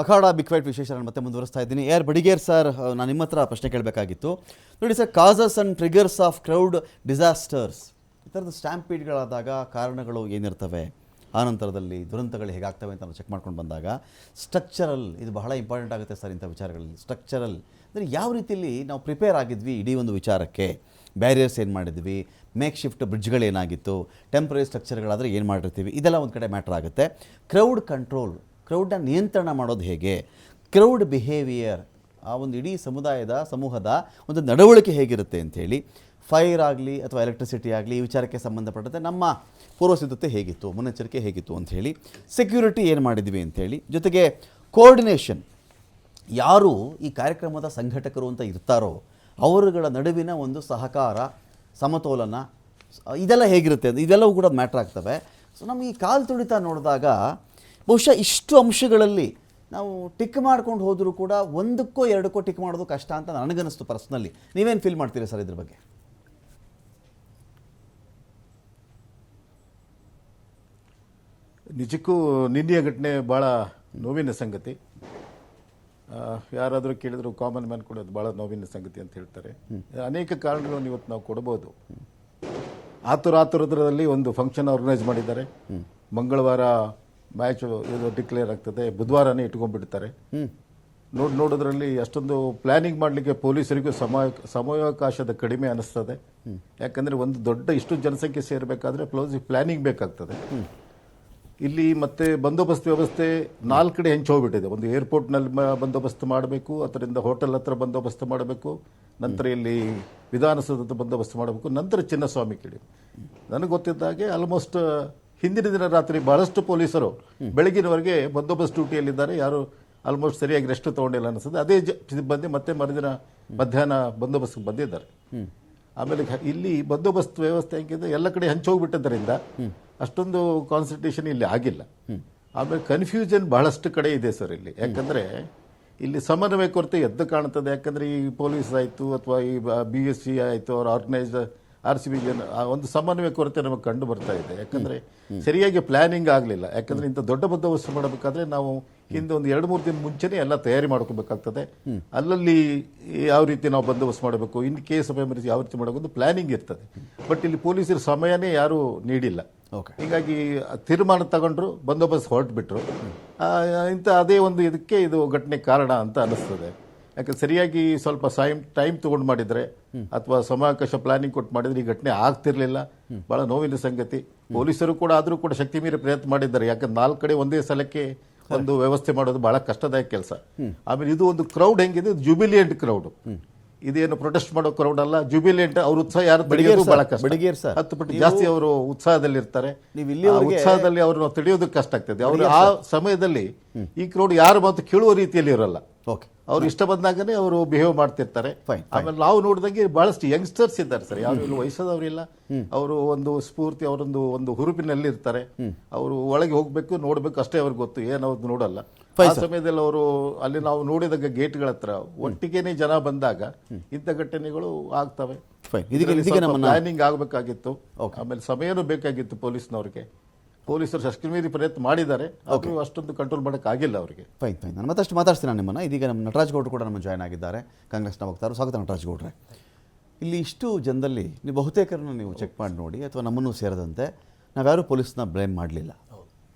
ಅಖಾಡ big fight ವಿಶೇಷ ಮತ್ತೆ ಮುಂದುವರಿಸ್ತಾ ಇದ್ದೀನಿ. ಯಾರ್ ಬಡಿಗೇರ್ ಸರ್, ನಾನು ನಿಮ್ಮ ಹತ್ರ ಪ್ರಶ್ನೆ ಕೇಳಬೇಕಾಗಿತ್ತು. ನೋಡಿ sir, causes and triggers of crowd disasters, ಈ ಥರದ ಸ್ಟ್ಯಾಂಪೀಡ್ಗಳಾದಾಗ ಕಾರಣಗಳು ಏನಿರ್ತವೆ, ಆನಂತರದಲ್ಲಿ ದುರಂತಗಳು ಹೇಗಾಗ್ತವೆ ಅಂತ ನಾವು ಚೆಕ್ ಮಾಡ್ಕೊಂಡು ಬಂದಾಗ ಸ್ಟ್ರಕ್ಚರಲ್, ಇದು ಬಹಳ ಇಂಪಾರ್ಟೆಂಟ್ ಆಗುತ್ತೆ ಸರ್ ಇಂಥ ವಿಚಾರಗಳಲ್ಲಿ. ಸ್ಟ್ರಕ್ಚರಲ್ ಅಂದರೆ ಯಾವ ರೀತಿಯಲ್ಲಿ ನಾವು ಪ್ರಿಪೇರ್ ಆಗಿದ್ವಿ ಇಡೀ ಒಂದು ವಿಚಾರಕ್ಕೆ, ಬ್ಯಾರಿಯರ್ಸ್ ಏನು ಮಾಡಿದ್ವಿ, ಮೇಕ್ ಶಿಫ್ಟ್ ಬ್ರಿಡ್ಜ್ಗಳೇನಾಗಿತ್ತು, ಟೆಂಪ್ರರಿ ಸ್ಟ್ರಕ್ಚರ್ಗಳಾದರೆ ಏನು ಮಾಡಿರ್ತೀವಿ, ಇದೆಲ್ಲ ಒಂದು ಕಡೆ ಮ್ಯಾಟ್ರ್ ಆಗುತ್ತೆ. ಕ್ರೌಡ್ ಕಂಟ್ರೋಲ್, ಕ್ರೌಡ್ನ ನಿಯಂತ್ರಣ ಮಾಡೋದು ಹೇಗೆ, ಕ್ರೌಡ್ ಬಿಹೇವಿಯರ್, ಆ ಒಂದು ಇಡೀ ಸಮೂಹದ ಒಂದು ನಡವಳಿಕೆ ಹೇಗಿರುತ್ತೆ ಅಂಥೇಳಿ, ಫೈರ್ ಆಗಲಿ ಅಥವಾ ಎಲೆಕ್ಟ್ರಿಸಿಟಿ ಆಗಲಿ ಈ ವಿಚಾರಕ್ಕೆ ಸಂಬಂಧಪಟ್ಟಂತೆ ನಮ್ಮ ಪೂರ್ವಸಿದ್ಧತೆ ಹೇಗಿತ್ತು, ಮುನ್ನೆಚ್ಚರಿಕೆ ಹೇಗಿತ್ತು ಅಂಥೇಳಿ, ಸೆಕ್ಯೂರಿಟಿ ಏನು ಮಾಡಿದ್ವಿ ಅಂಥೇಳಿ, ಜೊತೆಗೆ ಕೋಆರ್ಡಿನೇಷನ್, ಯಾರು ಈ ಕಾರ್ಯಕ್ರಮದ ಸಂಘಟಕರು ಅಂತ ಇರ್ತಾರೋ ಅವರುಗಳ ನಡುವಿನ ಒಂದು ಸಹಕಾರ, ಸಮತೋಲನ, ಇದೆಲ್ಲ ಹೇಗಿರುತ್ತೆ ಅಂತ ಇದೆಲ್ಲವೂ ಕೂಡ ಮ್ಯಾಟ್ರ್ ಆಗ್ತವೆ. ಸೊ ನಮಗೆ ಈ ಕಾಲು ತುಳಿತ ನೋಡಿದಾಗ ಬಹುಶಃ ಇಷ್ಟು ಅಂಶಗಳಲ್ಲಿ ನಾವು ಟಿಕ್ ಮಾಡ್ಕೊಂಡು ಹೋದರೂ ಕೂಡ ಒಂದಕ್ಕೋ ಎರಡಕ್ಕೋ ಟಿಕ್ ಮಾಡೋದು ಕಷ್ಟ ಅಂತ ನನಗನ್ನಿಸ್ತು ಪರ್ಸ್ನಲಿ. ನೀವೇನು ಫೀಲ್ ಮಾಡ್ತೀರಿ ಸರ್ ಇದ್ರ ಬಗ್ಗೆ? ನಿಜಕ್ಕೂ ನಿನ್ನೆಯ ಘಟನೆ ಭಾಳ ನೋವಿನ ಸಂಗತಿ. ಯಾರಾದರೂ ಕೇಳಿದ್ರು ಕಾಮನ್ ಮ್ಯಾನ್ ಕೂಡ ಅದು ಭಾಳ ನೋವಿನ ಸಂಗತಿ ಅಂತ ಹೇಳ್ತಾರೆ. ಅನೇಕ ಕಾರಣಗಳನ್ನು ಇವತ್ತು ನಾವು ಕೊಡ್ಬೋದು. ಆತುರದಲ್ಲಿ ಒಂದು ಫಂಕ್ಷನ್ ಆರ್ಗನೈಸ್ ಮಾಡಿದ್ದಾರೆ. ಮಂಗಳವಾರ ಮ್ಯಾಚ್ ಇದು ಡಿಕ್ಲೇರ್ ಆಗ್ತದೆ, ಬುಧವಾರನೇ ಇಟ್ಕೊಂಡ್ಬಿಡ್ತಾರೆ. ನೋಡೋದ್ರಲ್ಲಿ ಅಷ್ಟೊಂದು ಪ್ಲಾನಿಂಗ್ ಮಾಡಲಿಕ್ಕೆ ಪೊಲೀಸರಿಗೂ ಸಮಯಾವಕಾಶದ ಕಡಿಮೆ ಅನಿಸ್ತದೆ. ಯಾಕಂದರೆ ಒಂದು ದೊಡ್ಡ ಇಷ್ಟು ಜನಸಂಖ್ಯೆ ಸೇರಬೇಕಾದ್ರೆ ಪ್ಲಾನಿಂಗ್ ಬೇಕಾಗ್ತದೆ. ಇಲ್ಲಿ ಮತ್ತೆ ಬಂದೋಬಸ್ತ್ ವ್ಯವಸ್ಥೆ 4 ಕಡೆ ಹೆಂಚು ಹೋಗ್ಬಿಟ್ಟಿದೆ. ಒಂದು ಏರ್ಪೋರ್ಟ್ನಲ್ಲಿ ಬಂದೋಬಸ್ತ್ ಮಾಡಬೇಕು, ಅದರಿಂದ ಹೋಟೆಲ್ ಹತ್ರ ಬಂದೋಬಸ್ತ್ ಮಾಡಬೇಕು, ನಂತರ ಇಲ್ಲಿ ವಿಧಾನಸೌಧದ ಬಂದೋಬಸ್ತ್ ಮಾಡಬೇಕು, ನಂತರ ಚಿನ್ನಸ್ವಾಮಿ ಕೇಳಿ. ನನಗೆ ಗೊತ್ತಿದ್ದ ಹಾಗೆ ಆಲ್ಮೋಸ್ಟ್ ಹಿಂದಿನ ದಿನ ರಾತ್ರಿ ಬಹಳಷ್ಟು ಪೊಲೀಸರು ಬೆಳಗಿನವರೆಗೆ ಬಂದೋಬಸ್ತ್ ಡ್ಯೂಟಿಯಲ್ಲಿದ್ದಾರೆ. ಯಾರು ಆಲ್ಮೋಸ್ಟ್ ಸರಿಯಾಗಿ ರೆಸ್ಟ್ ತಗೊಂಡಿಲ್ಲ ಅನಿಸುತ್ತೆ. ಅದೇ ಸಿಬ್ಬಂದಿ ಮತ್ತೆ ಮರುದಿನ ಮಧ್ಯಾಹ್ನ ಬಂದೋಬಸ್ತ್ ಬಂದಿದ್ದಾರೆ. ಆಮೇಲೆ ಇಲ್ಲಿ ಬಂದೋಬಸ್ತ್ ವ್ಯವಸ್ಥೆ ಹೆಂಗಿದೆ, ಎಲ್ಲ ಕಡೆ ಹಂಚೋಗ್ಬಿಟ್ಟಿದ್ದರಿಂದ ಅಷ್ಟೊಂದು ಕಾನ್ಸಂಟ್ರೇಷನ್ ಇಲ್ಲಿ ಆಗಿಲ್ಲ. ಆಮೇಲೆ ಕನ್ಫ್ಯೂಷನ್ ಬಹಳಷ್ಟು ಕಡೆ ಇದೆ ಸರ್ ಇಲ್ಲಿ. ಯಾಕಂದ್ರೆ ಇಲ್ಲಿ ಸಮನ್ವಯ ಕೊರತೆ ಎದ್ದು ಕಾಣುತ್ತದೆ. ಯಾಕಂದ್ರೆ ಈ ಪೊಲೀಸ್ ಆಯಿತು ಅಥವಾ ಈ BSC ಆಯಿತು, ಅವ್ರ ಆರ್ಗನೈಸ್ಡ್ RCB ಒಂದು ಸಮನ್ವಯ ಕೊರತೆ ನಮಗೆ ಕಂಡು ಬರ್ತಾ ಇದೆ. ಯಾಕಂದ್ರೆ ಸರಿಯಾಗಿ ಪ್ಲಾನಿಂಗ್ ಆಗಲಿಲ್ಲ. ಯಾಕಂದ್ರೆ ಇಂಥ ದೊಡ್ಡ ಬಂದೋಬಸ್ತ್ ಮಾಡಬೇಕಾದ್ರೆ ನಾವು ಹಿಂದೆ ಒಂದು 2-3 ದಿನ ಮುಂಚೆನೆ ಎಲ್ಲ ತಯಾರಿ ಮಾಡ್ಕೋಬೇಕಾಗ್ತದೆ. ಅಲ್ಲಲ್ಲಿ ಯಾವ ರೀತಿ ನಾವು ಬಂದೋಬಸ್ತ್ ಮಾಡಬೇಕು, ಇನ್ ಕೇಸ್ ಆಫ್ ಎಮರ್ಜೆನ್ಸಿ ಯಾವ ರೀತಿ ಮಾಡಬೇಕು ಪ್ಲಾನಿಂಗ್ ಇರ್ತದೆ. ಬಟ್ ಇಲ್ಲಿ ಪೊಲೀಸರ ಸಮಯನೇ ಯಾರು ನೀಡಿಲ್ಲ. ಹೀಗಾಗಿ ತೀರ್ಮಾನ ತಗೊಂಡ್ರು, ಬಂದೋಬಸ್ತ್ ಹೊರಟ್ಬಿಟ್ರು. ಇಂಥ ಅದೇ ಒಂದು ಇದಕ್ಕೆ ಇದು ಘಟನೆ ಕಾರಣ ಅಂತ ಅನಿಸ್ತದೆ. ಯಾಕಂದ್ರೆ ಸರಿಯಾಗಿ ಸ್ವಲ್ಪ ಟೈಮ್ ತಗೊಂಡು ಮಾಡಿದ್ರೆ ಅಥವಾ ಸಮಯಾವಕಾಶ ಪ್ಲಾನಿಂಗ್ ಕೊಟ್ಟು ಮಾಡಿದ್ರೆ ಈ ಘಟನೆ ಆಗ್ತಿರ್ಲಿಲ್ಲ. ಬಹಳ ನೋವಿನ ಸಂಗತಿ. ಪೊಲೀಸರು ಕೂಡ ಆದರೂ ಕೂಡ ಶಕ್ತಿ ಮೀರಿ ಪ್ರಯತ್ನ ಮಾಡಿದ್ದಾರೆ. ಯಾಕಂದ್ರೆ 4 ಕಡೆ ಒಂದೇ ಸಲಕ್ಕೆ ಒಂದು ವ್ಯವಸ್ಥೆ ಮಾಡೋದು ಬಹಳ ಕಷ್ಟದಾಯಕ ಕೆಲಸ. ಆಮೇಲೆ ಇದು ಒಂದು ಕ್ರೌಡ್ ಹೆಂಗಿದೆ, ಜುಬಿಲಿಯಂಟ್ ಕ್ರೌಡ್. ಇದೇನು ಪ್ರೊಟೆಸ್ಟ್ ಮಾಡೋ ಕ್ರೌಡ್ ಅಲ್ಲ, ಜುಬಿಲಿಯಂಟ್. ಅವ್ರ ಉತ್ಸಾಹ ಯಾರು ತಡೆಯೋದು ಬಹಳ ಕಷ್ಟ. 10 ಪಟ್ಟು ಜಾಸ್ತಿ ಅವರು ಉತ್ಸಾಹದಲ್ಲಿ ಇರ್ತಾರೆ. ಉತ್ಸಾಹದಲ್ಲಿ ಅವ್ರನ್ನ ತಡೆಯೋದಕ್ಕೆ ಕಷ್ಟ ಆಗ್ತದೆ. ಅವರು ಆ ಸಮಯದಲ್ಲಿ ಈ ಕ್ರೌಡ್ ಯಾರು ಮಾತು ಕೇಳುವ ರೀತಿಯಲ್ಲಿ ಇರಲ್ಲ. ಅವ್ರು ಇಷ್ಟ ಬಂದಾಗನೇ ಅವರು ಬಿಹೇವ್ ಮಾಡ್ತಿರ್ತಾರೆ. ಆಮೇಲೆ ನಾವು ನೋಡಿದಂಗೆ ಬಹಳಷ್ಟು ಯಂಗ್ಸ್ಟರ್ಸ್ ಇದ್ದಾರೆ ಸರ್. ಯಾರು ಇಲ್ಲ ವಯಸ್ಸಾದವರಿಲ್ಲ. ಅವರು ಒಂದು ಸ್ಫೂರ್ತಿ, ಅವರೊಂದು ಹುರುಪಿನಲ್ಲಿ ಇರ್ತಾರೆ. ಅವರು ಒಳಗೆ ಹೋಗ್ಬೇಕು, ನೋಡ್ಬೇಕು ಅಷ್ಟೇ ಅವ್ರಿಗೆ ಗೊತ್ತು, ಏನವ್ರು ನೋಡಲ್ಲ. ಆ ಸಮಯದಲ್ಲಿ ಅವರು ಅಲ್ಲಿ ನಾವು ನೋಡಿದಾಗ ಗೇಟ್ಗಳ ಹತ್ರ ಒಟ್ಟಿಗೆನೆ ಜನ ಬಂದಾಗ ಇಂಥ ಘಟನೆಗಳು ಆಗ್ತವೆ. ಪ್ಲಾನಿಂಗ್ ಆಗಬೇಕಾಗಿತ್ತು. ಆಮೇಲೆ ಸಮಯನೂ ಬೇಕಾಗಿತ್ತು ಪೊಲೀಸ್ನವ್ರಿಗೆ. ಪೊಲೀಸರು ಶಕ್ತಿ ಮೀರಿ ಪ್ರಯತ್ನ ಮಾಡಿದ್ದಾರೆ, ಅವರು ಅಷ್ಟೊಂದು ಕಂಟ್ರೋಲ್ ಮಾಡೋಕ್ಕಾಗಿಲ್ಲ ಅವರಿಗೆ. ಫೈನ್. ನಾನು ಮತ್ತಷ್ಟು ಮಾತಾಡ್ತೀನಿ ನಾನು ನಿಮ್ಮನ್ನು. ಇದೀಗ ನಮ್ಮ ನಟರಾಜ್ ಗೌಡ್ರು ಕೂಡ ನಮ್ಮ ಜಾಯ್ನ್ ಆಗಿದ್ದಾರೆ, ಕಾಂಗ್ರೆಸ್ನ ವಕ್ತಾರರು. ಸ್ವಾಗತ ನಟರಾಜ್ ಗೌಡ್ರೆ. ಇಲ್ಲಿ ಇಷ್ಟು ಜನದಲ್ಲಿ ನೀವು ಬಹುತೇಕರನ್ನು ನೀವು ಚೆಕ್ ಮಾಡಿ ನೋಡಿ, ಅಥವಾ ನಮ್ಮನ್ನು ಸೇರಿದಂತೆ ನಾವ್ಯಾರೂ ಪೊಲೀಸ್ನ ಬ್ಲೇಮ್ ಮಾಡಲಿಲ್ಲ.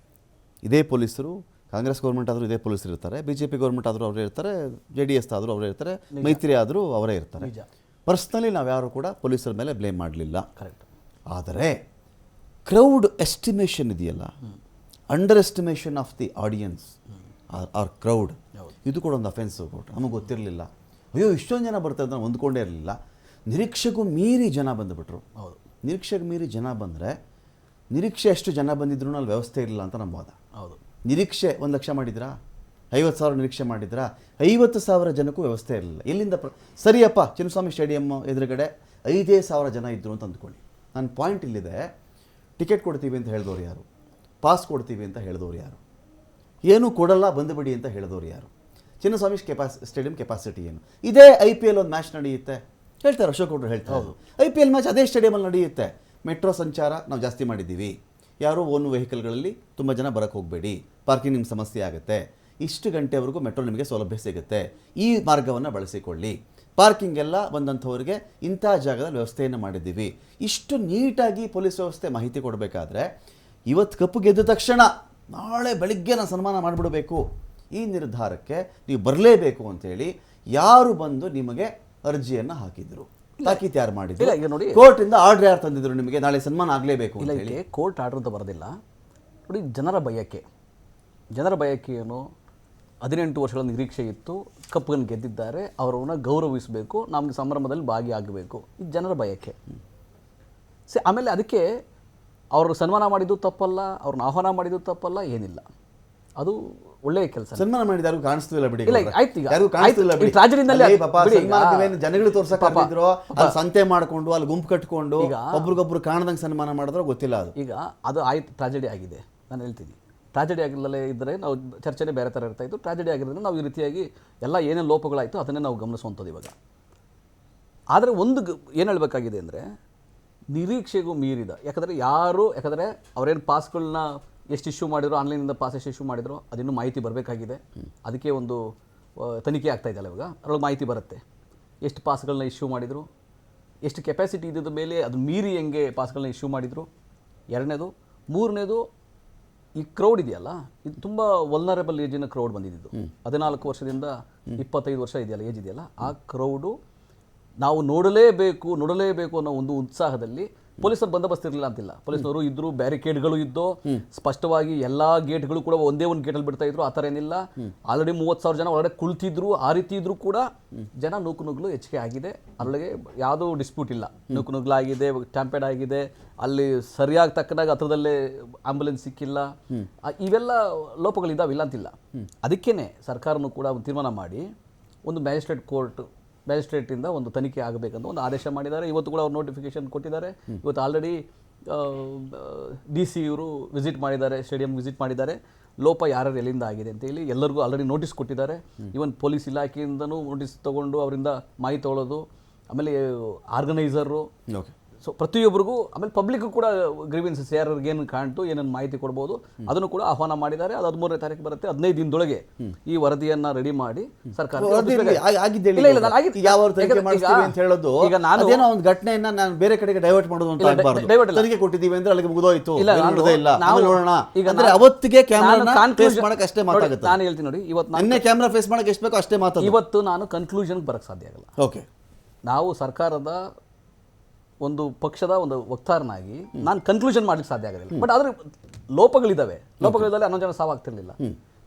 ಇದೇ ಪೊಲೀಸರು, ಕಾಂಗ್ರೆಸ್ ಗೌರ್ಮೆಂಟ್ ಆದರೂ ಇದೇ ಪೊಲೀಸರು ಇರ್ತಾರೆ, BJP ಗೌರ್ಮೆಂಟ್ ಆದರೂ ಅವರೇ ಇರ್ತಾರೆ, JDS ಆದರೂ ಅವರೇ ಇರ್ತಾರೆ, ಮೈತ್ರಿ ಆದರೂ ಅವರೇ ಇರ್ತಾರೆ. ಪರ್ಸ್ನಲಿ ನಾವ್ಯಾರು ಕೂಡ ಪೊಲೀಸರ ಮೇಲೆ ಬ್ಲೇಮ್ ಮಾಡಲಿಲ್ಲ. ಕರೆಕ್ಟ್. ಆದರೆ ಕ್ರೌಡ್ ಎಸ್ಟಿಮೇಷನ್ ಇದೆಯಲ್ಲ, underestimation of the audience or crowd, ಇದು ಕೂಡ ಒಂದು ಅಫೆನ್ಸ್. ನಮಗೆ ಗೊತ್ತಿರಲಿಲ್ಲ, ಅಯ್ಯೋ ಇಷ್ಟೊಂದು ಜನ ಬರ್ತಾರೆ ಅಂತ ಹೊಂದ್ಕೊಂಡೇ ಇರಲಿಲ್ಲ. ನಿರೀಕ್ಷೆಗೂ ಮೀರಿ ಜನ ಬಂದುಬಿಟ್ರು. ನಿರೀಕ್ಷೆಗೆ ಮೀರಿ ಜನ ಬಂದರೆ, ನಿರೀಕ್ಷೆ ಎಷ್ಟು ಜನ ಬಂದಿದ್ರು ಅಲ್ಲಿ ವ್ಯವಸ್ಥೆ ಇರಲಿಲ್ಲ ಅಂತ ನಮ್ಮ ವಾದ. ನಿರೀಕ್ಷೆ 1 ಲಕ್ಷ ಮಾಡಿದ್ರಾ, 50,000 ನಿರೀಕ್ಷೆ ಮಾಡಿದ್ರಾ, 50,000 ಜನಕ್ಕೂ ವ್ಯವಸ್ಥೆ ಇರಲಿಲ್ಲ. ಎಲ್ಲಿಂದ ಸರಿಯಪ್ಪ, ಚಿನ್ನಸ್ವಾಮಿ ಸ್ಟೇಡಿಯಂ ಎದುರುಗಡೆ 5,000 ಜನ ಇದ್ದರು ಅಂತ ಅಂದ್ಕೊಳ್ಳಿ. ನನ್ನ ಪಾಯಿಂಟ್ ಇಲ್ಲಿದೆ, ಟಿಕೆಟ್ ಕೊಡ್ತೀವಿ ಅಂತ ಹೇಳಿದವ್ರು ಯಾರು, ಪಾಸ್ ಕೊಡ್ತೀವಿ ಅಂತ ಹೇಳಿದವ್ರು ಯಾರು, ಏನೂ ಕೊಡಲ್ಲ ಬಂದುಬಿಡಿ ಅಂತ ಹೇಳಿದವ್ರು ಯಾರು, ಚಿನ್ನಸ್ವಾಮಿ ಸ್ಟೇಡಿಯಂ ಕೆಪಾಸಿಟಿ ಏನು, ಇದೇ IPL ಒಂದು ಮ್ಯಾಚ್ ನಡೆಯುತ್ತೆ ಹೇಳ್ತಾರೆ, ಅಶೋಕ್ ಗೌಡ್ರು ಹೇಳ್ತಾರೆ. IPL ಮ್ಯಾಚ್ ಅದೇ ಸ್ಟೇಡಿಯಮಲ್ಲಿ ನಡೆಯುತ್ತೆ. ಮೆಟ್ರೋ ಸಂಚಾರ ನಾವು ಜಾಸ್ತಿ ಮಾಡಿದ್ದೀವಿ, ಯಾರೋ ಓನ್ ವೆಹಿಕಲ್ಗಳಲ್ಲಿ ತುಂಬ ಜನ ಬರೋಕ್ಕೆ ಹೋಗಬೇಡಿ, ಪಾರ್ಕಿಂಗ್ ನಿಮ್ಮ ಸಮಸ್ಯೆ ಆಗುತ್ತೆ, ಇಷ್ಟು ಗಂಟೆವರೆಗೂ ಮೆಟ್ರೋ ನಿಮಗೆ ಸೌಲಭ್ಯ ಸಿಗುತ್ತೆ, ಈ ಮಾರ್ಗವನ್ನು ಬಳಸಿಕೊಳ್ಳಿ, ಪಾರ್ಕಿಂಗ್ ಎಲ್ಲ ಬಂದಂಥವ್ರಿಗೆ ಇಂಥ ಜಾಗದಲ್ಲಿ ವ್ಯವಸ್ಥೆಯನ್ನು ಮಾಡಿದ್ದೀವಿ. ಇಷ್ಟು ನೀಟಾಗಿ ಪೊಲೀಸ್ ವ್ಯವಸ್ಥೆ ಮಾಹಿತಿ ಕೊಡಬೇಕಾದ್ರೆ ಇವತ್ತು ಕಪ್ಪು ಗೆದ್ದ ತಕ್ಷಣ ನಾಳೆ ಬೆಳಿಗ್ಗೆ ನಾನು ಸನ್ಮಾನ ಮಾಡಿಬಿಡಬೇಕು, ಈ ನಿರ್ಧಾರಕ್ಕೆ ನೀವು ಬರಲೇಬೇಕು ಅಂತೇಳಿ ಯಾರು ಬಂದು ನಿಮಗೆ ಅರ್ಜಿಯನ್ನು ಹಾಕಿದ್ರು? ತಾಕೀತು ಯಾರು ಮಾಡಿದ್ರು? ಈಗ ನೋಡಿ, ಕೋರ್ಟಿಂದ ಆರ್ಡರ್ ಯಾರು ತಂದಿದ್ರು ನಿಮಗೆ ನಾಳೆ ಸನ್ಮಾನ ಆಗಲೇಬೇಕು ಇಲ್ಲ, ಅಂತ ಹೇಳಿ? ಇಲ್ಲಿ ಕೋರ್ಟ್ ಆರ್ಡರ್ ಅಂತ ಬರೋದಿಲ್ಲ ನೋಡಿ. ಜನರ ಬಯಕೆ ಏನು? 18 ವರ್ಷಗಳ ನಿರೀಕ್ಷೆ ಇತ್ತು, ಕಪ್ಪನ್ನು ಗೆದ್ದಿದ್ದಾರೆ, ಅವರನ್ನು ಗೌರವಿಸಬೇಕು, ನಮಗೆ ಸಂಭ್ರಮದಲ್ಲಿ ಭಾಗಿಯಾಗಬೇಕು, ಇದು ಜನರ ಬಯಕೆ. ಆಮೇಲೆ ಅದಕ್ಕೆ ಅವರು ಸನ್ಮಾನ ಮಾಡಿದ್ದು ತಪ್ಪಲ್ಲ, ಅವ್ರನ್ನ ಆಹ್ವಾನ ಮಾಡಿದ್ದು ತಪ್ಪಲ್ಲ, ಏನಿಲ್ಲ, ಅದು ಒಳ್ಳೆಯ ಕೆಲಸ. ಸನ್ಮಾನ ಮಾಡಿದಾರು ಕಾಣಿಸ್ತಿಲ್ಲ ಬಿಡಿ, ಇಲ್ಲ, ಆಯ್ತು, ಈಗ ಯಾರು ಕಾಣಿಸ್ತಿಲ್ಲ ಬಿಡಿ. ಟ್ರಾಜಡಿನಲ್ಲಿ ಅಲ್ಲಿ ಪಾಪ ಸನ್ಮಾನವೇನು ಜನಗಳು ತೋರ್ಸಕ್ ಆಗಿದ್ರು, ಅಲ್ಲಿ ಸಂತೆ ಮಾಡ್ಕೊಂಡು ಅಲ್ಲಿ ಗುಂಪು ಕಟ್ಕೊಂಡು ಒಬ್ರಿಗೊಬ್ರು ಕಾಣದಂಗೆ ಸನ್ಮಾನ ಮಾಡಿದ್ರು ಗೊತ್ತಿಲ್ಲ. ಅದು ಈಗ ಅದು ಆಯ್ತು, ಟ್ರಾಜಡಿ ಆಗಿದೆ. ನಾನು ಹೇಳ್ತೀನಿ, ಟ್ರಾಜಡಿ ಆಗಿಲ್ಲೇ ಇದ್ದರೆ ನಾವು ಚರ್ಚೆನೇ ಬೇರೆ ಥರ ಇರ್ತಾ ಇತ್ತು. ಟ್ರಾಜಡಿ ಆಗಿರೋದ್ರಿಂದ ನಾವು ಈ ರೀತಿಯಾಗಿ ಎಲ್ಲ ಏನೇನು ಲೋಪಗಳಾಯಿತು ಅದನ್ನೇ ನಾವು ಗಮನಿಸುವಂಥದ್ದು ಇವಾಗ. ಆದರೆ ಒಂದು ಏನು ಹೇಳಬೇಕಾಗಿದೆ ಅಂದರೆ, ನಿರೀಕ್ಷೆಗೂ ಮೀರಿದ, ಯಾಕಂದರೆ ಅವರೇನು ಪಾಸ್ಗಳನ್ನ ಎಷ್ಟು ಇಶ್ಯೂ ಮಾಡಿದ್ರು, ಆನ್ಲೈನಿಂದ ಪಾಸ್ ಎಷ್ಟು ಇಶ್ಯೂ ಮಾಡಿದ್ರು ಅದಿನ್ನೂ ಮಾಹಿತಿ ಬರಬೇಕಾಗಿದೆ. ಅದಕ್ಕೆ ಒಂದು ತನಿಖೆ ಆಗ್ತಾ ಇದೆಯಲ್ಲ ಇವಾಗ, ಅದರೊಳಗೆ ಮಾಹಿತಿ ಬರುತ್ತೆ ಎಷ್ಟು ಪಾಸ್ಗಳನ್ನ ಇಶ್ಯೂ ಮಾಡಿದರು, ಎಷ್ಟು ಕೆಪಾಸಿಟಿ ಇದ್ದ ಮೇಲೆ ಅದು ಮೀರಿ ಹೆಂಗೆ ಪಾಸ್ಗಳನ್ನ ಇಶ್ಯೂ ಮಾಡಿದರು. ಎರಡನೇದು. ಮೂರನೇದು, ಈ ಕ್ರೌಡ್ ಇದೆಯಲ್ಲ, ಇದು ತುಂಬ ವಲ್ನರೇಬಲ್ ಏಜಿನ ಕ್ರೌಡ್ ಬಂದಿದ್ದು. 14 ವರ್ಷದಿಂದ 25 ವರ್ಷ ಇದೆಯಲ್ಲ ಏಜ್ ಇದೆಯಲ್ಲ, ಆ ಕ್ರೌಡು ನಾವು ನೋಡಲೇಬೇಕು ಅನ್ನೋ ಒಂದು ಉತ್ಸಾಹದಲ್ಲಿ ಪೊಲೀಸರು ಬಂದೋಬಸ್ತ್ ಇರಲಿಲ್ಲ ಅಂತಿಲ್ಲ, ಪೊಲೀಸ್ನವರು ಇದ್ರು, ಬ್ಯಾರಿಕೇಡ್ಗಳು ಇದ್ದು, ಸ್ಪಷ್ಟವಾಗಿ ಎಲ್ಲ ಗೇಟ್ಗಳು ಕೂಡ ಒಂದೇ ಒಂದು ಗೇಟಲ್ಲಿ ಬಿಡ್ತಾ ಇದ್ರು. ಆ ಥರ ಏನಿಲ್ಲ. ಆಲ್ರೆಡಿ 30,000 ಜನ ಒಳಗಡೆ ಕುಳಿತಿದ್ರು. ಆ ರೀತಿ ಇದ್ರು ಕೂಡ ಜನ ನೂಕುನುಗ್ಲು ಹೆಚ್ಚಿಗೆ ಆಗಿದೆ. ಅದರೊಳಗೆ ಯಾವುದೂ ಡಿಸ್ಪ್ಯೂಟ್ ಇಲ್ಲ. ನೂಕುನುಗ್ಲಾಗಿದೆ, ಟ್ಯಾಂಪೇಡ್ ಆಗಿದೆ, ಅಲ್ಲಿ ಸರಿಯಾಗಿ ತಕ್ಕನಾಗ ಹತ್ರದಲ್ಲೇ ಆಂಬುಲೆನ್ಸ್ ಸಿಕ್ಕಿಲ್ಲ. ಇವೆಲ್ಲ ಲೋಪಗಳಿದ್ದಾವೆ, ಇಲ್ಲ ಅಂತಿಲ್ಲ. ಅದಕ್ಕೇ ಸರ್ಕಾರನೂ ಕೂಡ ಒಂದು ತೀರ್ಮಾನ ಮಾಡಿ ಒಂದು ಮ್ಯಾಜಿಸ್ಟ್ರೇಟಿಂದ ಒಂದು ತನಿಖೆ ಆಗಬೇಕಂತ ಒಂದು ಆದೇಶ ಮಾಡಿದ್ದಾರೆ. ಇವತ್ತು ಕೂಡ ಅವ್ರು ನೋಟಿಫಿಕೇಶನ್ ಕೊಟ್ಟಿದ್ದಾರೆ. ಇವತ್ತು ಆಲ್ರೆಡಿ DC ಇವರು ವಿಸಿಟ್ ಮಾಡಿದ್ದಾರೆ, ಸ್ಟೇಡಿಯಂ ವಿಸಿಟ್ ಮಾಡಿದ್ದಾರೆ. ಲೋಪ ಯಾರ್ಯಾರು ಎಲ್ಲಿಂದ ಆಗಿದೆ ಅಂತೇಳಿ ಎಲ್ಲರಿಗೂ ಆಲ್ರೆಡಿ ನೋಟಿಸ್ ಕೊಟ್ಟಿದ್ದಾರೆ. ಈವನ್ ಪೊಲೀಸ್ ಇಲಾಖೆಯಿಂದನೂ ನೋಟಿಸ್ ತೊಗೊಂಡು ಅವರಿಂದ ಮಾಹಿತಿ ತೊಗೊಳ್ಳೋದು, ಆಮೇಲೆ ಆರ್ಗನೈಸರು, ಸೊ ಪ್ರತಿಯೊಬ್ಬರಿಗೂ, ಆಮೇಲೆ ಪಬ್ಲಿಕ್ಗೂ ಕೂಡ ಗ್ರೀವೆನ್ಸಸ್ ಯಾರಿಗೆ ಏನು ಕಾಣ್ತು, ಏನೇನು ಮಾಹಿತಿ ಕೊಡ್ಬೋದು ಅದನ್ನು ಕೂಡ ಆಹ್ವಾನ ಮಾಡಿದ್ದಾರೆ. ಅದು 13ನೇ ತಾರೀಕು ಬರುತ್ತೆ. 15 ದಿನದೊಳಗೆ ಈ ವರದಿಯನ್ನು ರೆಡಿ ಮಾಡಿ ಸರ್ಕಾರ ಒಂದು ಘಟನೆಯನ್ನ ನಾನು ಬೇರೆ ಕಡೆಗೆ ಡೈವರ್ಟ್ ಮಾಡೋದು ಅಂತ ತನಿಖೆ ಕೊಟ್ಟಿದ್ದೀವಿ ಅಂದ್ರೆ ಅಲ್ಲಿಗೆ ಮುಗಿದೋಯ್ತು. ಅವತ್ತಿಗೆ ಅಷ್ಟೇ ಮಾತಾಗುತ್ತೆ. ನಾನು ಹೇಳ್ತೀನಿ ನೋಡಿ, ಇವತ್ತು ಕ್ಯಾಮ್ರಾ ಫೇಸ್ ಮಾಡಕ್ಕೆ ಎಷ್ಟು ಬೇಕೋ ಅಷ್ಟೇ ಮಾತಾಡ. ಇವತ್ತು ನಾನು ಕನ್ಕ್ಲೂಷನ್ಗೆ ಬರಕ್ಕೆ ಸಾಧ್ಯ ಆಗಲ್ಲ. ಓಕೆ, ನಾವು ಸರ್ಕಾರದ ಒಂದು ಪಕ್ಷದ ಒಂದು ವಕ್ತಾರನಾಗಿ ನಾನು ಕನ್ಕ್ಲೂಷನ್ ಮಾಡ್ಲಿಕ್ಕೆ ಸಾಧ್ಯ ಆಗೋದಿಲ್ಲ. ಬಟ್ ಆದರೆ ಲೋಪಗಳಿದ್ದಾವೆ. 11 ಜನ ಸಾವಾಗ್ತಿರ್ಲಿಲ್ಲ.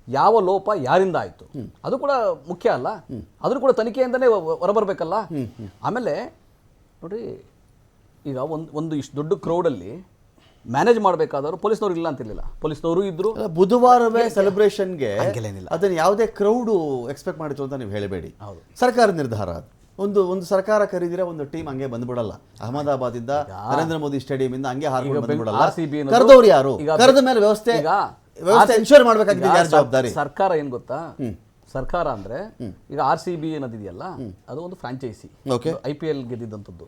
ಯಾವ ಲೋಪ ಯಾರಿಂದ ಆಯಿತು ಅದು ಕೂಡ ಮುಖ್ಯ ಅಲ್ಲ. ಅದ್ರೂ ಕೂಡ ತನಿಖೆಯಿಂದನೇ ಹೊರಬರ್ಬೇಕಲ್ಲ. ಆಮೇಲೆ ನೋಡಿ, ಈಗ ಒಂದು ಇಷ್ಟು ದೊಡ್ಡ ಕ್ರೌಡಲ್ಲಿ ಮ್ಯಾನೇಜ್ ಮಾಡಬೇಕಾದವರು ಪೊಲೀಸ್ನವ್ರು ಇಲ್ಲ ಅಂತಿರ್ಲಿಲ್ಲ, ಪೊಲೀಸ್ನವರು ಇದ್ರು. ಬುಧವಾರವೇ ಸೆಲೆಬ್ರೇಷನ್ಗೆ ಅದನ್ನು ಯಾವುದೇ ಕ್ರೌಡು ಎಕ್ಸ್ಪೆಕ್ಟ್ ಮಾಡಿತು ಅಂತ ನೀವು ಹೇಳಬೇಡಿ. ಸರ್ಕಾರದ ನಿರ್ಧಾರ. ಒಂದು ಸರ್ಕಾರ ಕರೀದಿರ ಒಂದು ಟೀಮ್ ಹಂಗೆ ಬಂದ್ಬಿಡಲ್ಲ. ಅಹಮದಾಬಾದಿಂದ ನರೇಂದ್ರ ಮೋದಿ ಸ್ಟೇಡಿಯಂ ಇಂದ ಹಂಗೆ ಹಾರ್ಕೊಂಡು ಬಂದ್ಬಿಡಲ್ಲ. ಕರೆದವ್ರು ಯಾರು? ಕರೆದ ಮೇಲೆ ವ್ಯವಸ್ಥೆ ಎನ್ಶೂರ್ ಮಾಡಬೇಕಾಗಿದೆ ಯಾರು ಜವಾಬ್ದಾರಿ? ಸರ್ಕಾರ ಏನ್ ಗೊತ್ತಾ, ಸರ್ಕಾರ ಅಂದ್ರೆ ಈಗ RCB ಅನ್ನೋದಿದೆಯಲ್ಲ, ಅದು ಒಂದು ಫ್ರಾಂಚೈಸಿ. IPL ಗೆದ್ದಿದ್ದಂಥದ್ದು.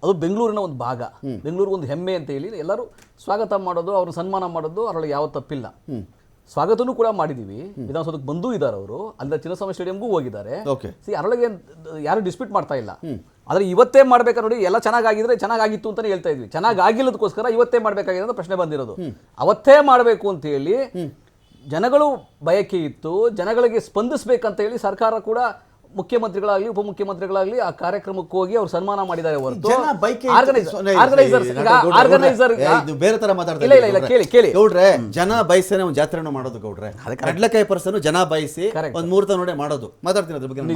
ಅದು ಬೆಂಗಳೂರಿನ ಒಂದು ಭಾಗ, ಬೆಂಗಳೂರು ಒಂದು ಹೆಮ್ಮೆ ಅಂತ ಹೇಳಿ ಎಲ್ಲರೂ ಸ್ವಾಗತ ಮಾಡೋದು, ಅವ್ರನ್ನ ಸನ್ಮಾನ ಮಾಡೋದು, ಅದರೊಳಗೆ ಯಾವ ತಪ್ಪಿಲ್ಲ. ಸ್ವಾಗತನೂ ಕೂಡ ಮಾಡಿದೀವಿ. ವಿಧಾನಸೌಧಕ್ಕೆ ಬಂದೂ ಇದ್ದಾರೆ ಅವರು. ಅಲ್ಲಿಂದ ಚಿನ್ನಸ್ವಾಮಿ ಸ್ಟೇಡಿಯಂಗೂ ಹೋಗಿದ್ದಾರೆ. ಅದರೊಳಗೆ ಯಾರು ಡಿಸ್ಪ್ಯೂಟ್ ಮಾಡ್ತಾ ಇಲ್ಲ. ಆದರೆ ಇವತ್ತೇ ಮಾಡ್ಬೇಕಾದ್ರೆ ನೋಡಿ, ಎಲ್ಲ ಚೆನ್ನಾಗಿದ್ರೆ ಚೆನ್ನಾಗಿತ್ತು ಅಂತಾನೆ ಹೇಳ್ತಾ ಇದ್ವಿ. ಚೆನ್ನಾಗಿಲ್ಲದಕ್ಕೋಸ್ಕರ ಇವತ್ತೇ ಮಾಡ್ಬೇಕಾಗಿದೆ ಅಂತ ಪ್ರಶ್ನೆ ಬಂದಿರೋದು. ಅವತ್ತೇ ಮಾಡಬೇಕು ಅಂತ ಹೇಳಿ ಜನಗಳು ಬಯಕೆ ಇತ್ತು. ಜನಗಳಿಗೆ ಸ್ಪಂದಿಸಬೇಕಂತ ಹೇಳಿ ಸರ್ಕಾರ ಕೂಡ ಮುಖ್ಯಮಂತ್ರಿಗಳಾಗ್ಲಿ ಉಪಮುಖ್ಯಮಂತ್ರಿಗಳಾಗ್ಲಿ ಆ ಕಾರ್ಯಕ್ರಮಕ್ಕೆ ಹೋಗಿ ಅವ್ರು ಸನ್ಮಾನ ಮಾಡಿದ್ದಾರೆ ಹೊರತು ಬೇರೆ ತರ ಮಾತಾಡ್ತಾರೆ. ಕೇಳಿ ಗೌಡ್ರೆ, ಜನ ಬಯಸೇನೆ ಒಂದು ಜಾತ್ರೆನೂ ಮಾಡೋದು ಗೌಡ್ರೆ. ಕಡ್ಲೆಕಾಯಿ ಪರ್ಸನು ಜನ ಬಯಸಿ ಒಂದ್ ಮುಹೂರ್ತ ನೋಡಿ ಮಾಡೋದು. ಮಾತಾಡ್ತೀನಿ ಅದ್ರ ಬಗ್ಗೆ.